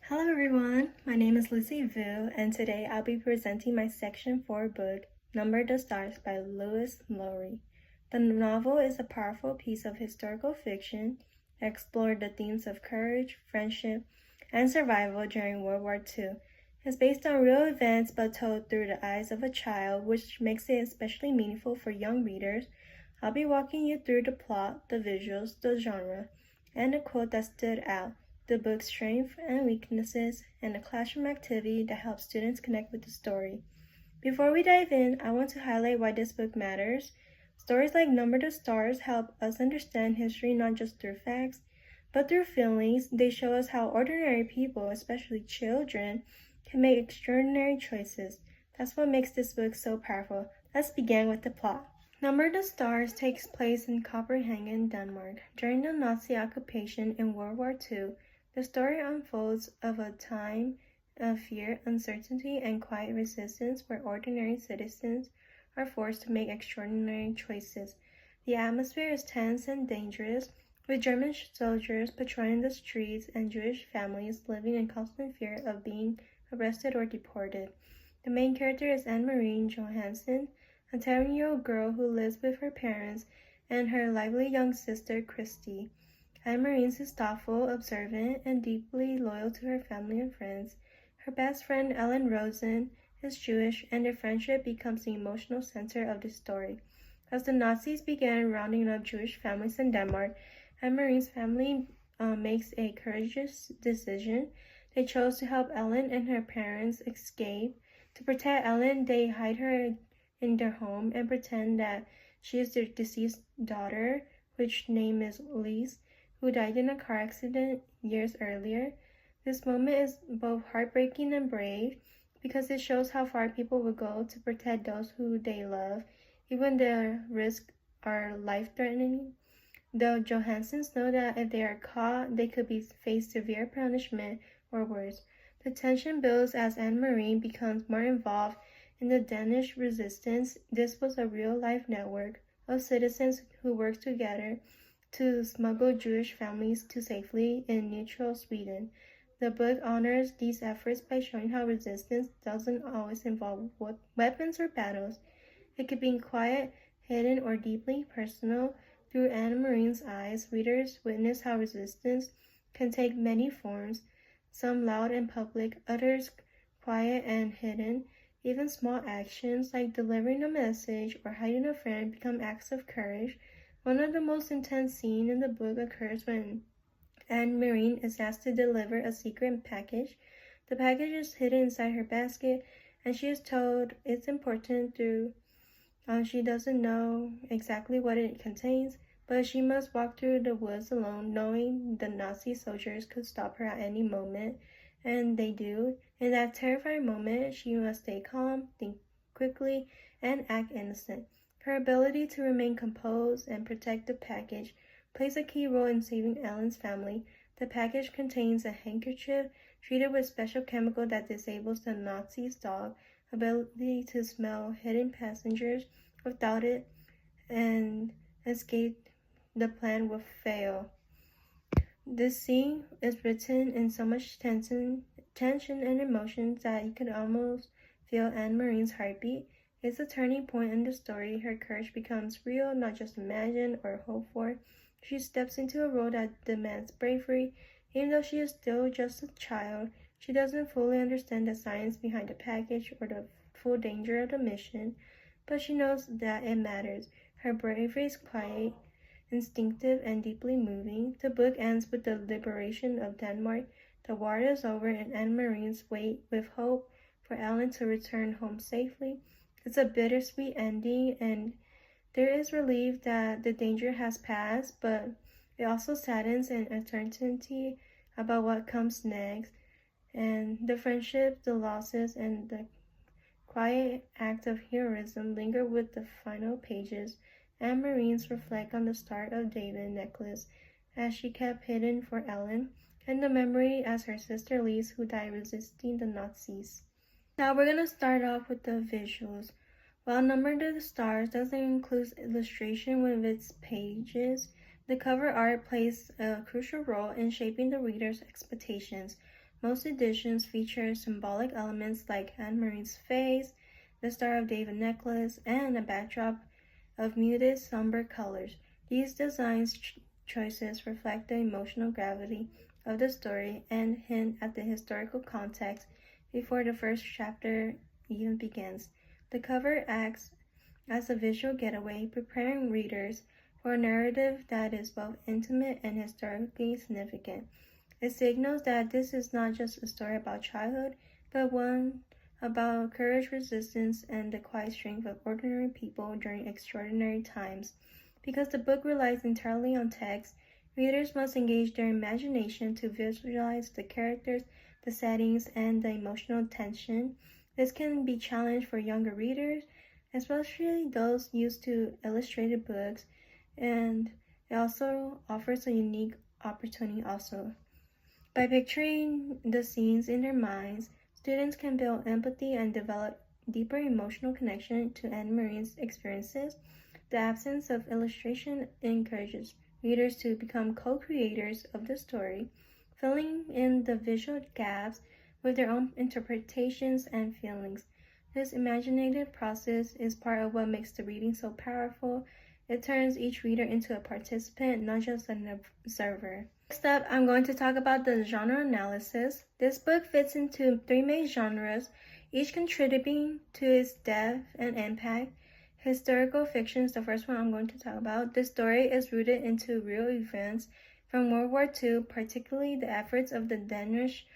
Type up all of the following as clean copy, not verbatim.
Hello everyone, my name is Lucy Vu, and today I'll be presenting my Section 4 book, Number the Stars by Lois, Lowry. The novel is a powerful piece of historical fiction that explored the themes of courage, friendship, and survival during World War II. It's based on real events but told through the eyes of a child, which makes it especially meaningful for young readers. I'll be walking you through the plot, the visuals, the genre, and a quote that stood out, the book's strengths and weaknesses, and a classroom activity that helps students connect with the story. Before we dive in, I want to highlight why this book matters. Stories like Number the Stars help us understand history not just through facts, but through feelings. They show us how ordinary people, especially children, can make extraordinary choices. That's what makes this book so powerful. Let's begin with the plot. Number the Stars takes place in Copenhagen, Denmark. During the Nazi occupation in World War II, the story unfolds of a time of fear, uncertainty, and quiet resistance where ordinary citizens are forced to make extraordinary choices. The atmosphere is tense and dangerous, with German soldiers patrolling the streets and Jewish families living in constant fear of being arrested or deported. The main character is Anne-Marie Johansen, a 10-year-old girl who lives with her parents and her lively young sister, Christy. Anne-Marie is thoughtful, observant, and deeply loyal to her family and friends. Her best friend, Ellen Rosen, is Jewish, and their friendship becomes the emotional center of the story. As the Nazis began rounding up Jewish families in Denmark, Anne-Marie's family makes a courageous decision. They chose to help Ellen and her parents escape. To protect Ellen, they hide her in their home and pretend that she is their deceased daughter, which name is Lois, who died in a car accident years earlier. This moment is both heartbreaking and brave because it shows how far people would go to protect those who they love, even the risks are life-threatening. The Johansons know that if they are caught, they could face severe punishment or worse. The tension builds as Anne-Marie becomes more involved in the Danish resistance. This was a real-life network of citizens who worked together to smuggle Jewish families to safely in neutral Sweden. The book honors these efforts by showing how resistance doesn't always involve weapons or battles. It could be quiet, hidden, or deeply personal. Through Anne-Marie's eyes, readers witness how resistance can take many forms, some loud and public, others quiet and hidden. Even small actions like delivering a message or hiding a friend become acts of courage. One of the most intense scenes in the book occurs when Anne-Marie is asked to deliver a secret package. The package is hidden inside her basket, and she is told it's important she doesn't know exactly what it contains, but she must walk through the woods alone, knowing the Nazi soldiers could stop her at any moment, and they do. In that terrifying moment, she must stay calm, think quickly, and act innocent. Her ability to remain composed and protect the package plays a key role in saving Ellen's family. The package contains a handkerchief treated with special chemical that disables the Nazi's dog ability to smell hidden passengers. Without it, and escape the plan would fail. This scene is written in so much tension and emotions that you could almost feel Anne-Marie's heartbeat. It's a turning point in the story. Her courage becomes real, not just imagined or hoped for. She steps into a role that demands bravery. Even though she is still just a child, she doesn't fully understand the science behind the package or the full danger of the mission, but she knows that it matters. Her bravery is quiet, instinctive, and deeply moving. The book ends with the liberation of Denmark. The war is over, and Anne-Marie's wait with hope for Ellen to return home safely. It's a bittersweet ending, and there is relief that the danger has passed, but it also saddens and uncertainty about what comes next. And the friendship, the losses, and the quiet act of heroism linger with the final pages. Anne-Marie's reflect on the start of David necklace as she kept hidden for Ellen, and the memory as her sister Lise who died resisting the Nazis. Now we're going to start off with the visuals. While Number the Stars doesn't include illustration with its pages, the cover art plays a crucial role in shaping the reader's expectations. Most editions feature symbolic elements like Anne Marie's face, the Star of David necklace, and a backdrop of muted, somber colors. These choices reflect the emotional gravity of the story and hint at the historical context before the first chapter even begins. The cover acts as a visual getaway, preparing readers for a narrative that is both intimate and historically significant. It signals that this is not just a story about childhood, but one about courage, resistance, and the quiet strength of ordinary people during extraordinary times. Because the book relies entirely on text, readers must engage their imagination to visualize the characters, the settings, and the emotional tension. This can be challenging for younger readers, especially those used to illustrated books, and it also offers a unique opportunity also. By picturing the scenes in their minds, students can build empathy and develop deeper emotional connection to Anne Marie's experiences. The absence of illustration encourages readers to become co-creators of the story, filling in the visual gaps with their own interpretations and feelings. This imaginative process is part of what makes the reading so powerful. It turns each reader into a participant, not just an observer. Next up, I'm going to talk about the genre analysis. This book fits into three main genres, each contributing to its depth and impact. Historical fiction is the first one I'm going to talk about. This story is rooted into real events from World War II, particularly the efforts of the Danish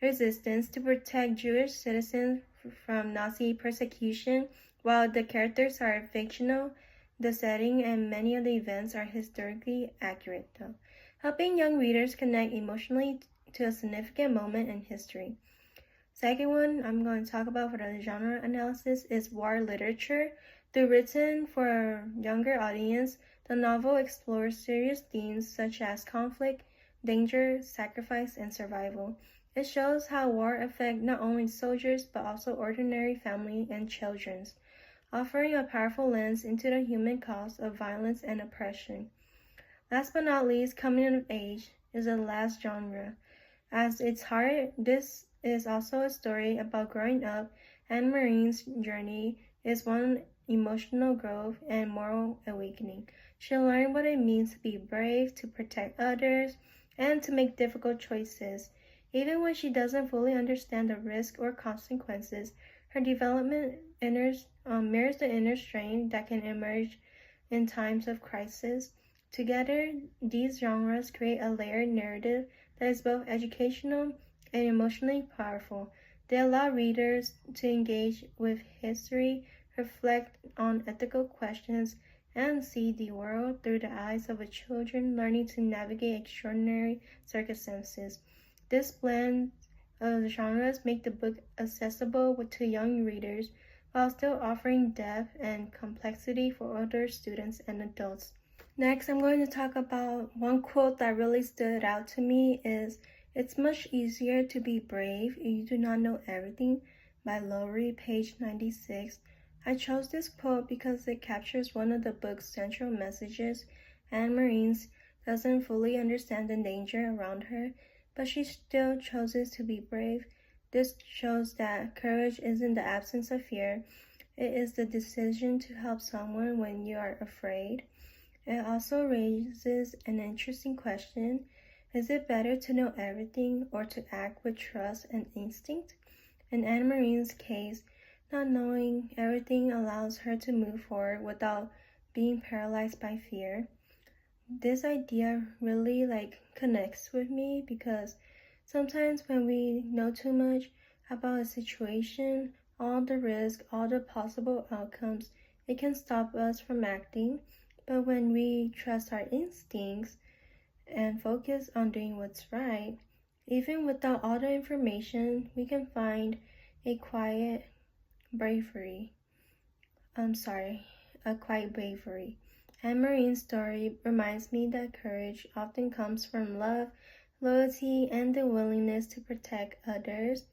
resistance to protect Jewish citizens from Nazi persecution. While the characters are fictional, the setting and many of the events are historically accurate, though, helping young readers connect emotionally to a significant moment in history. Second one I'm going to talk about for the genre analysis is war literature. Though written for a younger audience, the novel explores serious themes such as conflict, danger, sacrifice, and survival. It shows how war affects not only soldiers but also ordinary families and children, offering a powerful lens into the human cost of violence and oppression. Last but not least, coming of age is the last genre. At its heart, this is also a story about growing up, and Marine's journey is one emotional growth and moral awakening. She'll learn what it means to be brave, to protect others, and to make difficult choices. Even when she doesn't fully understand the risk or consequences, her development mirrors the inner strength that can emerge in times of crisis. Together, these genres create a layered narrative that is both educational and emotionally powerful. They allow readers to engage with history, reflect on ethical questions, and see the world through the eyes of a children learning to navigate extraordinary circumstances. This blend of genres make the book accessible to young readers while still offering depth and complexity for older students and adults. Next, I'm going to talk about one quote that really stood out to me is, "It's much easier to be brave if you do not know everything," by Lowry, page 96. I chose this quote because it captures one of the book's central messages. Anne Marine doesn't fully understand the danger around her, but she still chooses to be brave. This shows that courage isn't the absence of fear, it is the decision to help someone when you are afraid. It also raises an interesting question. Is it better to know everything or to act with trust and instinct? In Anne Marine's case, not knowing everything allows her to move forward without being paralyzed by fear. This idea really connects with me because sometimes when we know too much about a situation, all the risk, all the possible outcomes, it can stop us from acting. But when we trust our instincts and focus on doing what's right, even without all the information, we can find a quiet bravery. A quiet bravery. Anne Marine's story reminds me that courage often comes from love, loyalty, and the willingness to protect others,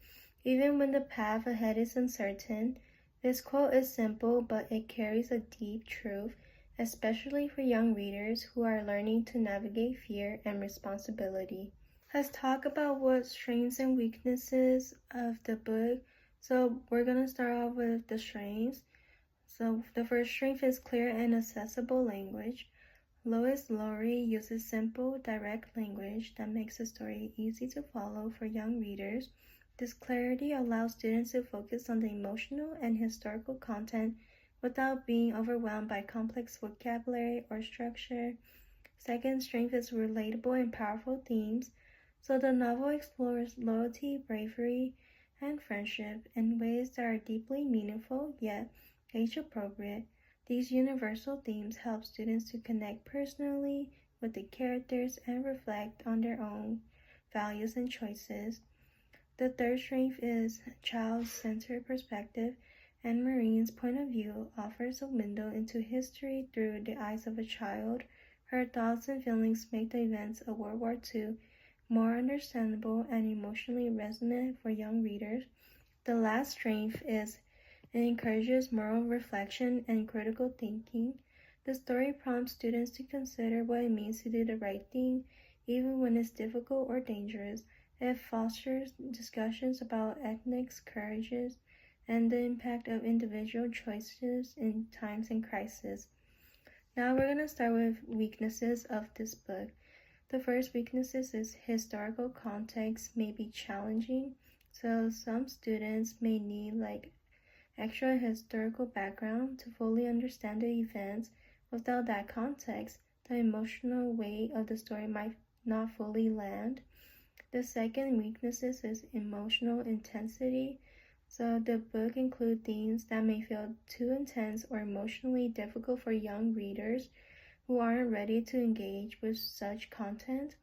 even when the path ahead is uncertain. This quote is simple, but it carries a deep truth, especially for young readers who are learning to navigate fear and responsibility. Let's talk about what strengths and weaknesses of the book. So we're going to start off with the strengths. So the first strength is clear and accessible language. Lois Lowry uses simple, direct language that makes the story easy to follow for young readers. This clarity allows students to focus on the emotional and historical content without being overwhelmed by complex vocabulary or structure. Second strength is relatable and powerful themes. So the novel explores loyalty, bravery, and friendship in ways that are deeply meaningful yet age appropriate. These universal themes help students to connect personally with the characters and reflect on their own values and choices. The third strength is child-centered perspective, and Marine's point of view offers a window into history through the eyes of a child. Her thoughts and feelings make the events of World War II more understandable and emotionally resonant for young readers. The last strength is it encourages moral reflection and critical thinking. The story prompts students to consider what it means to do the right thing, even when it's difficult or dangerous. It fosters discussions about ethics, courages, and the impact of individual choices in times of crisis. Now we're going to start with weaknesses of this book. The first weakness is historical context may be challenging. So some students may need extra historical background to fully understand the events. Without that context, the emotional weight of the story might not fully land. The second weakness is emotional intensity. So the book includes themes that may feel too intense or emotionally difficult for young readers who aren't ready to engage with such content.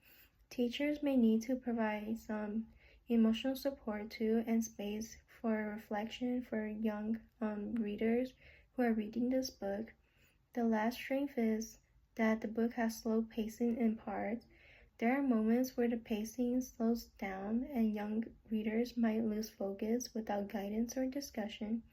Teachers may need to provide some emotional support too and space for reflection for young readers who are reading this book. The last strength is that the book has slow pacing in parts. There are moments where the pacing slows down and young readers might lose focus without guidance or discussion.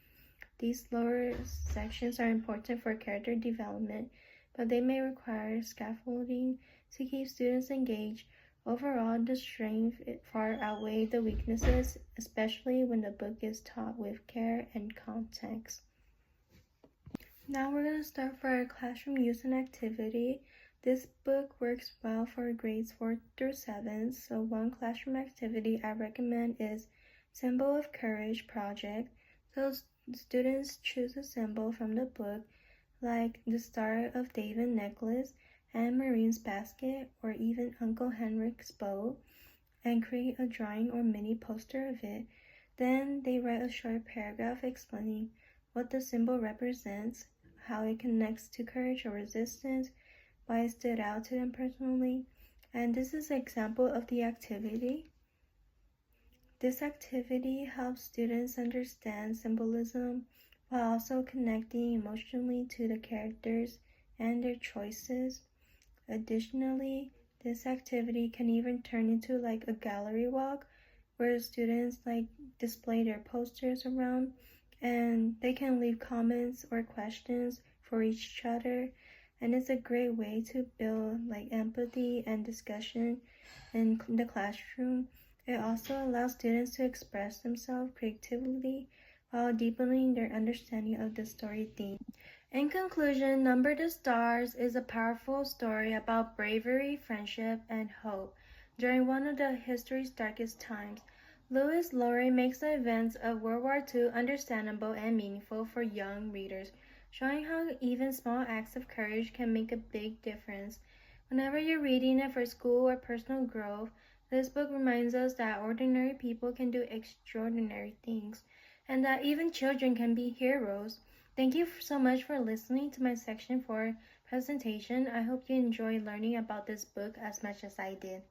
These slower sections are important for character development, but they may require scaffolding to keep students engaged. Overall, the strengths far outweigh the weaknesses, especially when the book is taught with care and context. Now we're going to start for our classroom use and activity. This book works well for grades 4 through 7, so one classroom activity I recommend is Symbol of Courage project. So students choose a symbol from the book, like the Star of David necklace, Anne Marine's basket, or even Uncle Henrik's boat, and create a drawing or mini poster of it. Then they write a short paragraph explaining what the symbol represents, how it connects to courage or resistance, why it stood out to them personally, and this is an example of the activity. This activity helps students understand symbolism while also connecting emotionally to the characters and their choices. Additionally, this activity can even turn into a gallery walk where students display their posters around and they can leave comments or questions for each other, and it's a great way to build empathy and discussion in the classroom. It also allows students to express themselves creatively while deepening their understanding of the story theme. In conclusion, Number the Stars is a powerful story about bravery, friendship, and hope. During one of the history's darkest times, Lois Lowry makes the events of World War II understandable and meaningful for young readers, showing how even small acts of courage can make a big difference. Whenever you're reading it for school or personal growth, this book reminds us that ordinary people can do extraordinary things, and that even children can be heroes. Thank you so much for listening to my Section 4 presentation. I hope you enjoyed learning about this book as much as I did.